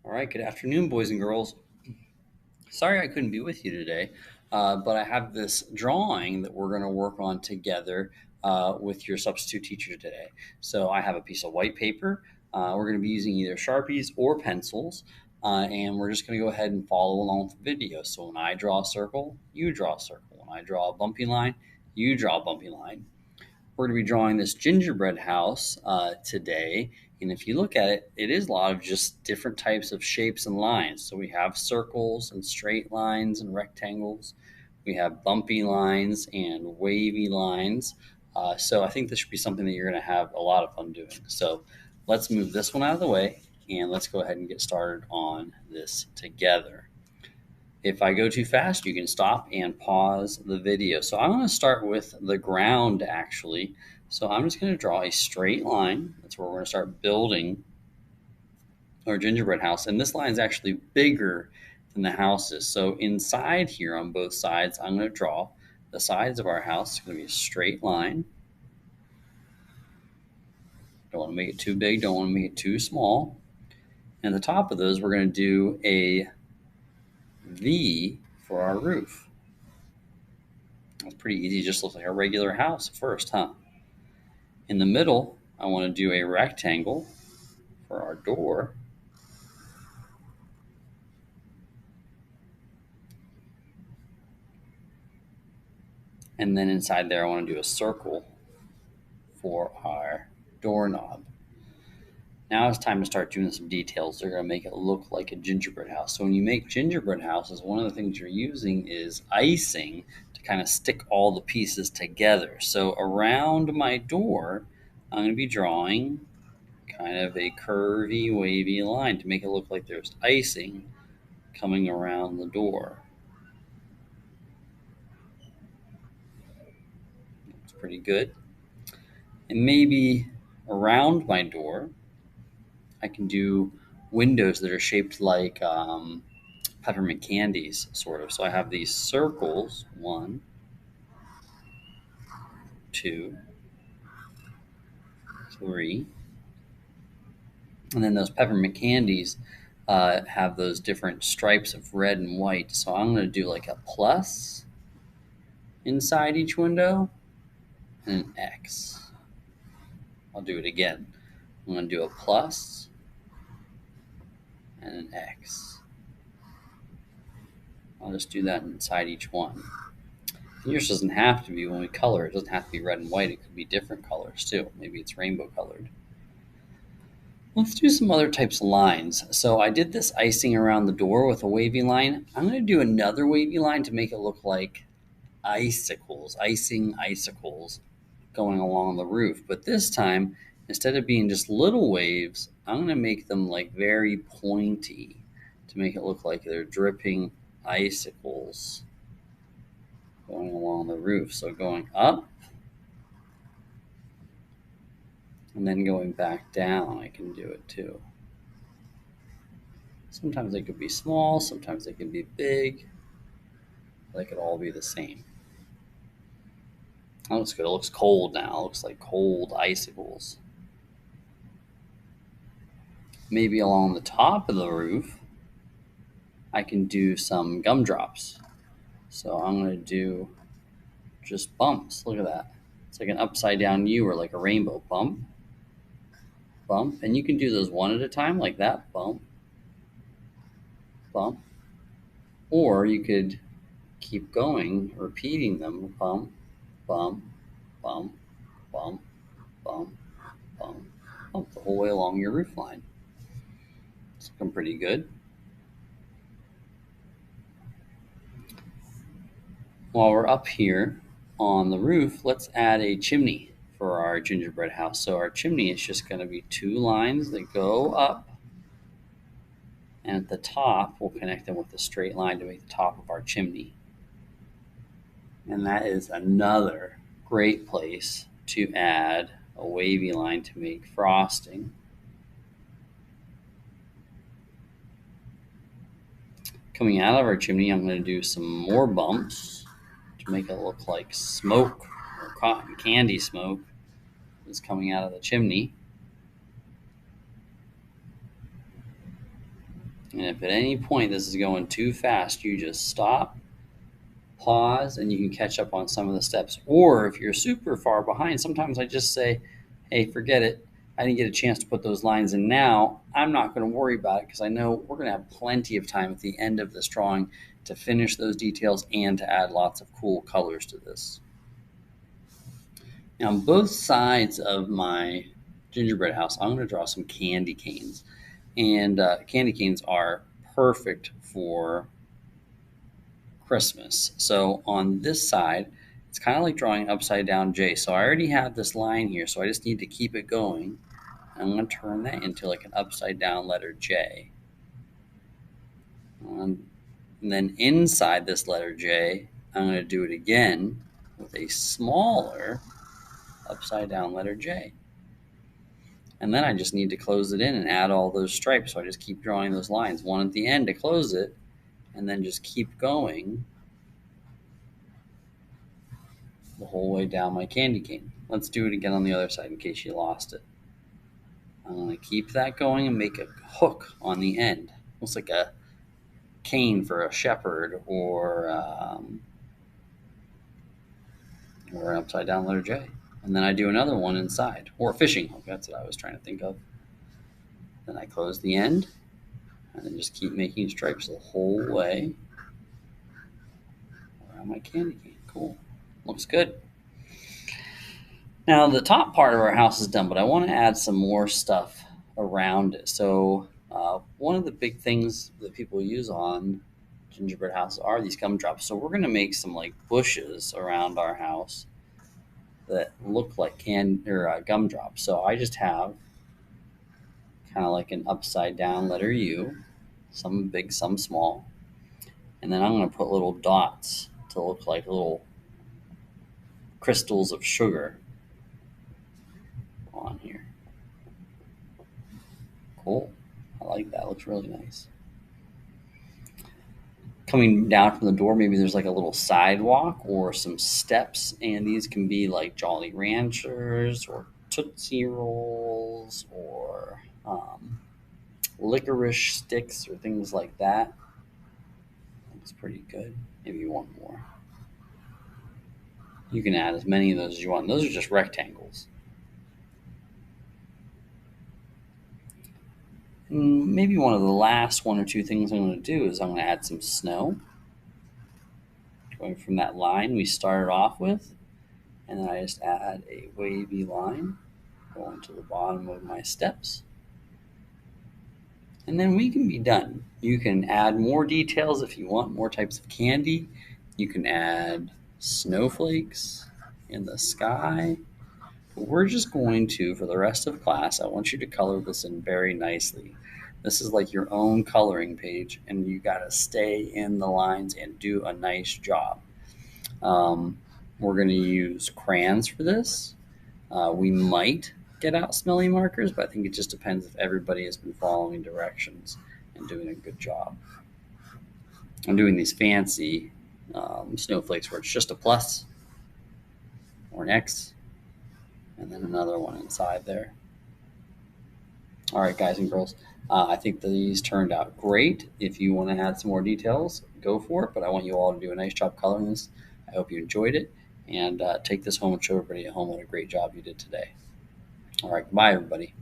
All right, good afternoon, boys and girls. Sorry I couldn't be with you today, but I have this drawing that we're going to work on together with your substitute teacher today. So I have a piece of white paper. We're going to be using either Sharpies or pencils, and we're just going to go ahead and follow along with the video. So when I draw a circle, you draw a circle. When I draw a bumpy line, you draw a bumpy line. We're going to be drawing this gingerbread house today. And if you look at it, it is a lot of just different types of shapes and lines. So we have circles and straight lines and rectangles. We have bumpy lines and wavy lines. So I think this should be something that you're going to have a lot of fun doing. So let's move this one out of the way and let's go ahead and get started on this together. If I go too fast, you can stop and pause the video. So I'm going to start with the ground actually. So I'm just going to draw a straight line. That's where we're going to start building our gingerbread house. And this line is actually bigger than the house is. So inside here on both sides, I'm going to draw the sides of our house. It's going to be a straight line. Don't want to make it too big. Don't want to make it too small. And the top of those, we're going to do a V for our roof. That's pretty easy. It just looks like a regular house at first, huh? In the middle, I want to do a rectangle for our door. And then inside there, I want to do a circle for our doorknob. Now it's time to start doing some details. They're going to make it look like a gingerbread house. So when you make gingerbread houses, one of the things you're using is icing to kind of stick all the pieces together. So around my door, I'm going to be drawing kind of a curvy, wavy line to make it look like there's icing coming around the door. Looks pretty good. And maybe around my door, I can do windows that are shaped like peppermint candies, sort of. So I have these circles, 1, 2, 3. And then those peppermint candies have those different stripes of red and white. So I'm going to do like a plus inside each window and an X. I'll do it again. I'm going to do a plus and an X. I'll just do that inside each one. Yours doesn't have to be, when we color, it doesn't have to be red and white. It could be different colors too. Maybe it's rainbow colored. Let's do some other types of lines. So I did this icing around the door with a wavy line. I'm going to do another wavy line to make it look like icicles, icing icicles going along the roof. But this time, instead of being just little waves, I'm going to make them like very pointy to make it look like they're dripping icicles going along the roof. So going up and then going back down, I can do it too. Sometimes they could be small, sometimes they can be big. They could all be the same. That looks good. It looks cold now. It looks like cold icicles. Maybe along the top of the roof, I can do some gumdrops. So I'm going to do just bumps. Look at that. It's like an upside down U or like a rainbow. Bump, bump. And you can do those one at a time like that. Bump, bump. Or you could keep going, repeating them. Bump, bump, bump, bump, bump, bump, bump the whole way along your roof line. It's looking pretty good. While we're up here on the roof, let's add a chimney for our gingerbread house. So our chimney is just going to be 2 lines that go up, and at the top we'll connect them with a straight line to make the top of our chimney. And that is another great place to add a wavy line to make frosting. Coming out of our chimney, I'm going to do some more bumps to make it look like smoke or cotton candy smoke is coming out of the chimney. And if at any point this is going too fast, you just stop, pause, and you can catch up on some of the steps. Or if you're super far behind, sometimes I just say, hey, forget it. I didn't get a chance to put those lines in now. I'm not going to worry about it because I know we're going to have plenty of time at the end of this drawing to finish those details and to add lots of cool colors to this. Now, on both sides of my gingerbread house, I'm going to draw some candy canes. And candy canes are perfect for Christmas. So on this side, it's kind of like drawing an upside down J. So I already have this line here, so I just need to keep it going. I'm going to turn that into like an upside down letter J. And then inside this letter J, I'm going to do it again with a smaller upside down letter J. And then I just need to close it in and add all those stripes. So I just keep drawing those lines, one at the end to close it, and then just keep going the whole way down my candy cane. Let's do it again on the other side in case you lost it. I'm going to keep that going and make a hook on the end. Looks like a cane for a shepherd or an upside down letter J. And then I do another one inside, or a fishing hook. That's what I was trying to think of. Then I close the end and then just keep making stripes the whole way around my candy cane. Cool. Looks good. Now the top part of our house is done, but I want to add some more stuff around it. So one of the big things that people use on gingerbread houses are these gumdrops. So we're going to make some like bushes around our house that look like gumdrops. So I just have kind of like an upside down letter U, some big, some small, and then I'm going to put little dots to look like little crystals of sugar on here. Cool. I like that. Looks really nice. Coming down from the door, maybe there's like a little sidewalk or some steps, and these can be like Jolly Ranchers or Tootsie Rolls or licorice sticks or things like that. Looks pretty good. Maybe one more. You can add as many of those as you want. Those are just rectangles. Maybe one of the last one or two things I'm going to do is I'm going to add some snow. Going from that line we started off with, and then I just add a wavy line going to the bottom of my steps. And then we can be done. You can add more details if you want, more types of candy. You can add snowflakes in the sky. But we're just going to, for the rest of class, I want you to color this in very nicely. This is like your own coloring page, and you got to stay in the lines and do a nice job. We're going to use crayons for this. We might get out smelly markers, but I think it just depends if everybody has been following directions and doing a good job. I'm doing these fancy snowflakes where it's just a plus or an X and then another one inside there. All right, guys and girls, I think these turned out great. If you want to add some more details, go for it, but I want you all to do a nice job coloring this. I hope you enjoyed it, and take this home and show everybody at home what a great job you did today. All right, bye, everybody.